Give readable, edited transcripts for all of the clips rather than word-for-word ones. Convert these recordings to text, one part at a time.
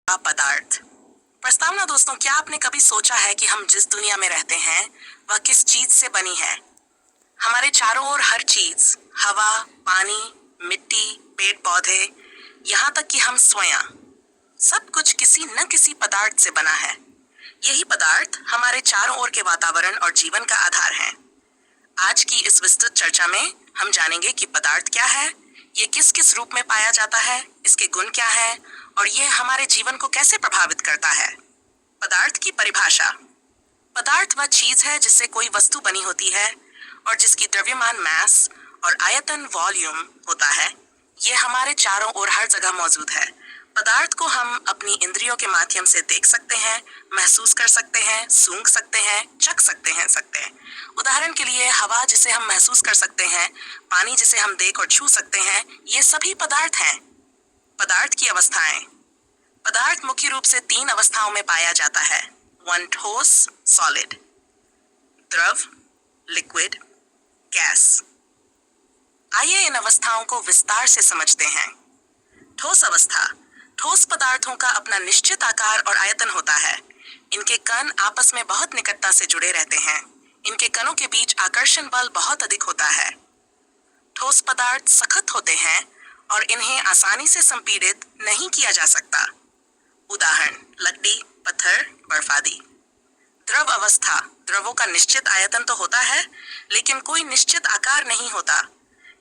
पदार्थ। प्रस्तावना दोस्तों, क्या आपने कभी सोचा है कि हम जिस दुनिया में रहते हैं वह किस चीज से बनी है? हमारे चारों ओर हर चीज, हवा, पानी, मिट्टी, पेड़ पौधे, यहाँ तक कि हम स्वयं, सब कुछ किसी न किसी पदार्थ से बना है। यही पदार्थ हमारे चारों ओर के वातावरण और जीवन का आधार है। आज की इस विस्तृत चर्चा में हम जानेंगे कि पदार्थ क्या है, ये किस किस रूप में पाया जाता है, इसके गुण क्या है और ये हमारे जीवन को कैसे प्रभावित करता है। पदार्थ की परिभाषा। पदार्थ वह चीज है जिससे कोई वस्तु बनी होती है और जिसकी द्रव्यमान मास और आयतन वॉल्यूम होता है। ये हमारे चारों ओर हर जगह मौजूद है। पदार्थ को हम अपनी इंद्रियों के माध्यम से देख सकते हैं, महसूस कर सकते हैं, सूंघ सकते हैं, चख सकते हैं। उदाहरण के लिए हवा जिसे हम महसूस कर सकते हैं, पानी जिसे हम देख और छू सकते हैं, ये सभी पदार्थ हैं। पदार्थ की अवस्थाएं। पदार्थ मुख्य रूप से 3 अवस्थाओं में पाया जाता है। 1 ठोस, सॉलिड, द्रव, लिक्विड, गैस। आइए इन अवस्थाओं को विस्तार से समझते हैं। ठोस अवस्था। ठोस पदार्थों का अपना निश्चित आकार और आयतन होता है। इनके कण आपस में बहुत निकटता से जुड़े रहते हैं। इनके कणों के बीच आकर्षण बल बहुत अधिक होता है। ठोस पदार्थ सख्त होते हैं और इन्हें आसानी से संपीड़ित नहीं किया जा सकता। उदाहरण लकड़ी, पत्थर, बर्फ आदि। द्रव अवस्था। द्रवों का निश्चित आयतन तो होता है, लेकिन कोई निश्चित आकार नहीं होता।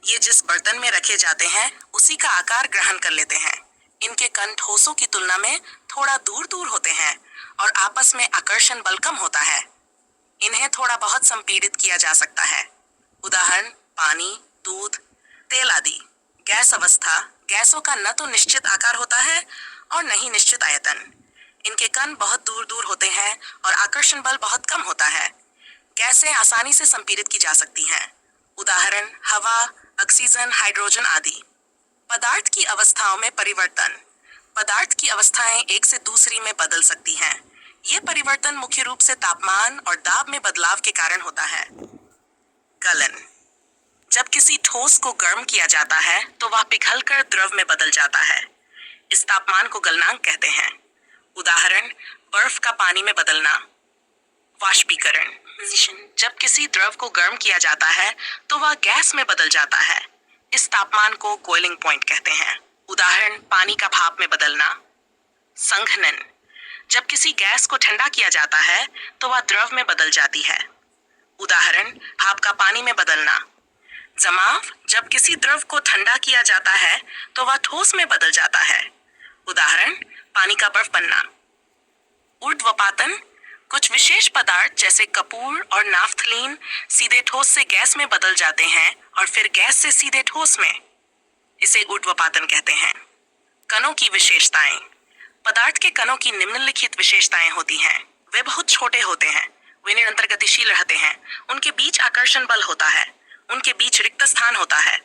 ये जिस बर्तन में रखे जाते हैं उसी का आकार ग्रहण कर लेते हैं। इनके कण ठोसों की तुलना में थोड़ा दूर दूर होते हैं और आपस में आकर्षण बल कम होता है। इन्हें थोड़ा बहुत संपीड़ित किया जा सकता है। उदाहरण पानी, दूध, तेल आदि। गैस अवस्था। गैसों का न तो निश्चित आकार होता है और न ही निश्चित आयतन। इनके कण बहुत दूर दूर होते हैं और आकर्षण बल बहुत कम होता है। गैसें आसानी से संपीड़ित की जा सकती हैं। उदाहरण हवा, ऑक्सीजन, हाइड्रोजन आदि। पदार्थ की अवस्थाओं में परिवर्तन। पदार्थ की अवस्थाएं एक से दूसरी में बदल सकती हैं। ये परिवर्तन मुख्य रूप से तापमान और दाब में बदलाव के कारण होता है। गलन। जब किसी ठोस को गर्म किया जाता है तो वह पिघलकर द्रव में बदल जाता है। इस तापमान को गलनांक कहते हैं। उदाहरण बर्फ का पानी में बदलना। वाष्पीकरण। जब किसी द्रव को गर्म किया जाता है तो वह गैस में बदल जाता है। इस तापमान को बॉइलिंग पॉइंट कहते हैं। उदाहरण पानी का भाप में बदलना। संघनन। जब किसी गैस को ठंडा किया जाता है तो वह द्रव में बदल जाती है। उदाहरण भाप का पानी में बदलना। जमाव। जब किसी द्रव को ठंडा किया जाता है तो वह ठोस में बदल जाता है। उदाहरण पानी का बर्फ बनना। ऊर्ध्वपातन। कुछ विशेष पदार्थ जैसे कपूर और नाफ्थलीन सीधे ठोस से गैस में बदल जाते हैं और फिर गैस से सीधे ठोस में। इसे ऊर्ध्वपातन कहते हैं। कणों की विशेषताएं। पदार्थ के कणों की निम्नलिखित विशेषताएं होती हैं। वे बहुत छोटे होते हैं, वे निरंतर गतिशील रहते हैं, उनके बीच आकर्षण बल होता है, उनके बीच रिक्त स्थान होता है।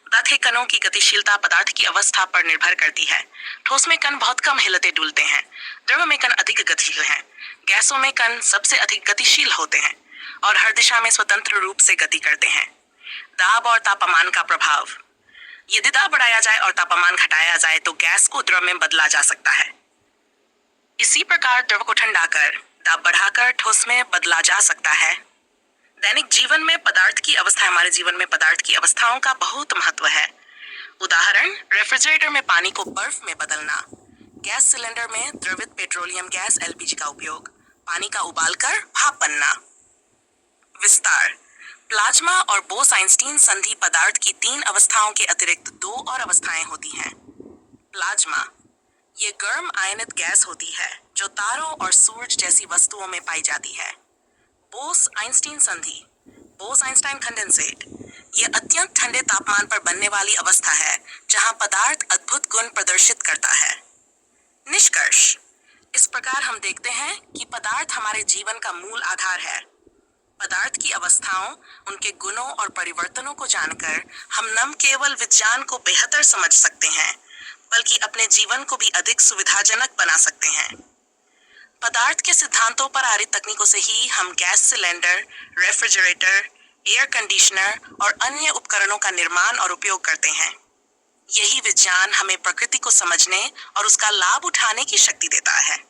दाथे कणों की गतिशीलता पदार्थ की अवस्था पर निर्भर करती है। ठोस में कण बहुत कम हिलते डुलते हैं। द्रव में कण अधिक गतिशील हैं। गैसों में कण सबसे अधिक गतिशील होते हैं और हर दिशा में स्वतंत्र रूप से गति करते हैं। दाब और तापमान का प्रभाव। यदि दाब बढ़ाया जाए और तापमान घटाया जाए तो गैस को द्रव में बदला जा सकता है। इसी प्रकार द्रव को ठंडा कर, दाब बढ़ाकर ठोस में बदला जा सकता है। दैनिक जीवन में पदार्थ की अवस्था। हमारे जीवन में पदार्थ की अवस्थाओं का बहुत महत्व है। उदाहरण रेफ्रिजरेटर में पानी को बर्फ में बदलना। गैस सिलेंडर में द्रवित पेट्रोलियम गैस एलपीजी का उपयोग। पानी का उबालकर भाप बनना। विस्तार। प्लाज्मा और बोस-आइंस्टीन संधि पदार्थ की 3 अवस्थाओं के अतिरिक्त 2 और अवस्थाएं होती हैं। प्लाज्मा। ये गर्म आयनित गैस होती है जो तारों और सूरज जैसी वस्तुओं में पाई जाती है। बोस-आइंस्टीन संधि, बोस-आइंस्टाइन कंडेंसेट, ये अत्यंत ठंडे तापमान पर बनने वाली अवस्था है जहां पदार्थ अद्भुत गुण प्रदर्शित करता है। निष्कर्ष। इस प्रकार हम देखते हैं कि पदार्थ हमारे जीवन का मूल आधार है। पदार्थ की अवस्थाओं, उनके गुणों और परिवर्तनों को जानकर हम न केवल विज्ञान को बेहतर समझ सकते हैं, बल्कि अपने जीवन को भी अधिक सुविधाजनक बना सकते हैं। पदार्थ के सिद्धांतों पर आधारित तकनीकों से ही हम gas cylinder, refrigerator, air conditioner और अन्य उपकरणों का निर्माण और उपयोग करते हैं। यही विज्ञान हमें प्रकृति को समझने और उसका लाभ उठाने की शक्ति देता है।